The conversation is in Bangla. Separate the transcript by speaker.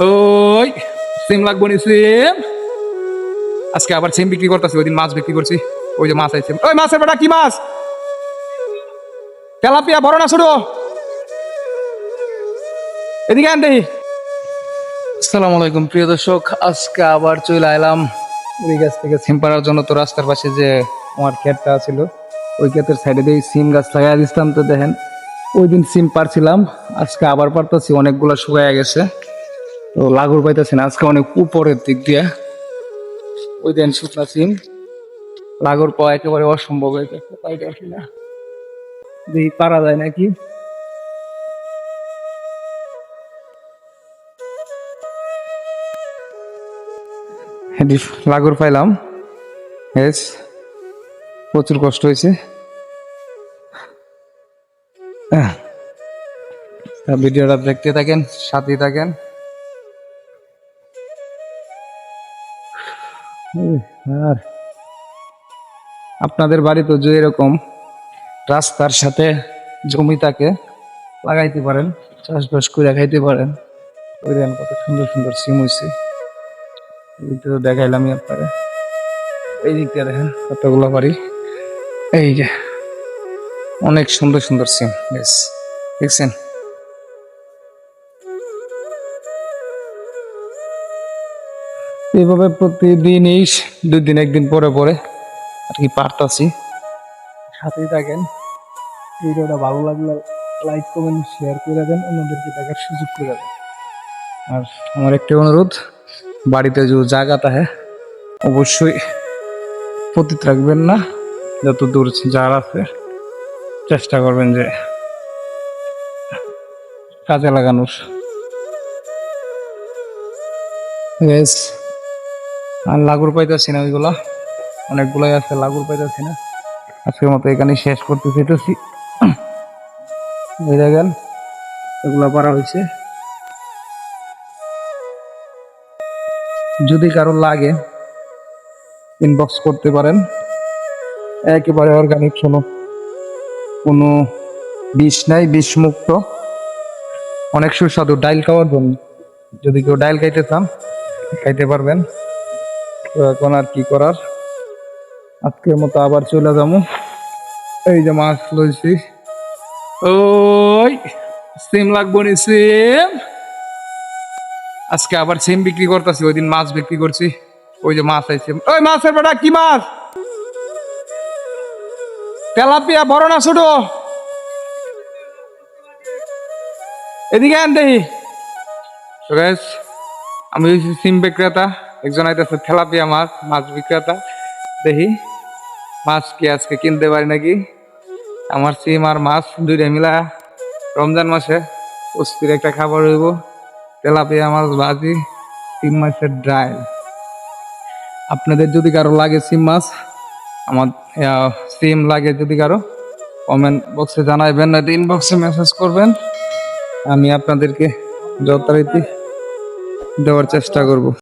Speaker 1: ওই সিম লাগবো নি সিম। আজকে আবার সিম বিক্রি করতেছি, ওই দিন মাছ বিক্রি করছি। ওই যে মাছ আইছে, ওই মাছের বেটা কি মাছ? তেলাপিয়া বড় না ছোট? এদিকে আন দেখি। আসসালামু আলাইকুম প্রিয় দর্শক, আজকে আবার চলে আইলাম ওই গাছ থেকে সিম পাড়ার জন্য। তো রাস্তার পাশে যে আমার ক্ষেতটা ছিল, ওই ক্ষেতের সাইডে দিয়ে সিম গাছ লাগাই দিচ্ছিলাম। তো দেখেন ওই দিন সিম পারছিলাম, আজকে আবার পারতেছি, অনেকগুলো শুকায় গেছে। তো লাগুর পাইতেছি না আজকে, অনেক উপরের দিক দিয়ে। ওই দিন শুকনা সিম লাগুর পাওয়া একেবারে অসম্ভব হয়ে গেছে, পাইতেছি না। দেখি পারা যায় নাকি। লাগুর পাইলাম, বেশ প্রচুর কষ্ট হয়েছে। ভিডিওটা দেখতে থাকেন, সাথে থাকেন। আর আপনাদের বাড়ি তো যে এরকম রাস্তার সাথে জমি থাকে, লাগাইতে পারেন, চাষবাস করে খাইতে পারেন। ওই দেন কত সুন্দর সুন্দর সিম হয়েছে। এই দিকটা তো দেখাইলামই আপনারা। এই দিকটা দেখেন কতগুলো বাড়ি, এই যে অনেক সুন্দর সুন্দর সিম। বেশ দেখছেন, এইভাবে প্রতিদিনই 2 দিন 1 দিন পরে পরে আর কি পারতাছি। সাথেই থাকেন। ভিডিওটা ভালো লাগলে লাইক কমেন্ট শেয়ার করে দেন, অন্যদেরকে দেখার সুযোগ করে দেন। আর আমার একটি অনুরোধ, বাড়িতে যে জায়গাটা অবশ্যই পতিত রাখবেন না। যত দূর যার আছে চেষ্টা করবেন যে কাজে লাগানোর। বেশ, আর লাগুর পাইতেছি না, ওইগুলা অনেকগুলাই আছে, লাগুর পাইতেছি না। আজকের মতো এখানে শেষ করতে চাইতেছি। দেখেন এগুলা পারা হয়েছে। যদি কারো লাগে ইনবক্স করতে পারেন। একেবারে অর্গানিক, কোনো বিষ নাই, বিষ মুক্ত, অনেক সুস্বাদু। ডাইল খাওয়ার জন্য, যদি কেউ ডাইল খাইতে চান খাইতে পারবেন। তো এখন আর কি করার, আজকের মতো আবার চলে যাবো। এই যে মাছ লইছি, ওই সিম লাগবো নি সিম। আজকে আবার সিম বিক্রি করতেছি, ওই দিন মাছ বিক্রি করছি। ওই যে মাছ আইছে, ওই মাছের বেটা কি মাছ? তেলাপিয়া বড় না ছোট? এদিকে আন দেখি। আমি হচ্ছি সিম বিক্রেতা, একজন আইতেছে তেলাপিয়া মাছ, মাছ বিক্রেতা। দেখি মাছ কি আজকে কিনতে পারি নাকি। আমার সিম আর মাছ দুইটা মিলা রমজান মাসে অস্থির একটা খাবার হইব। তেলাপিয়া মাছ ভাজি, সিম মাছের ডাল। আপনাদের যদি কারো লাগে সিম মাছ, আমার সিম লাগে যদি কারো, কমেন্ট বক্সে জানাইবেন, না ইনবক্সে মেসেজ করবেন। আমি আপনাদেরকে যথারীতি দেওয়ার চেষ্টা করব।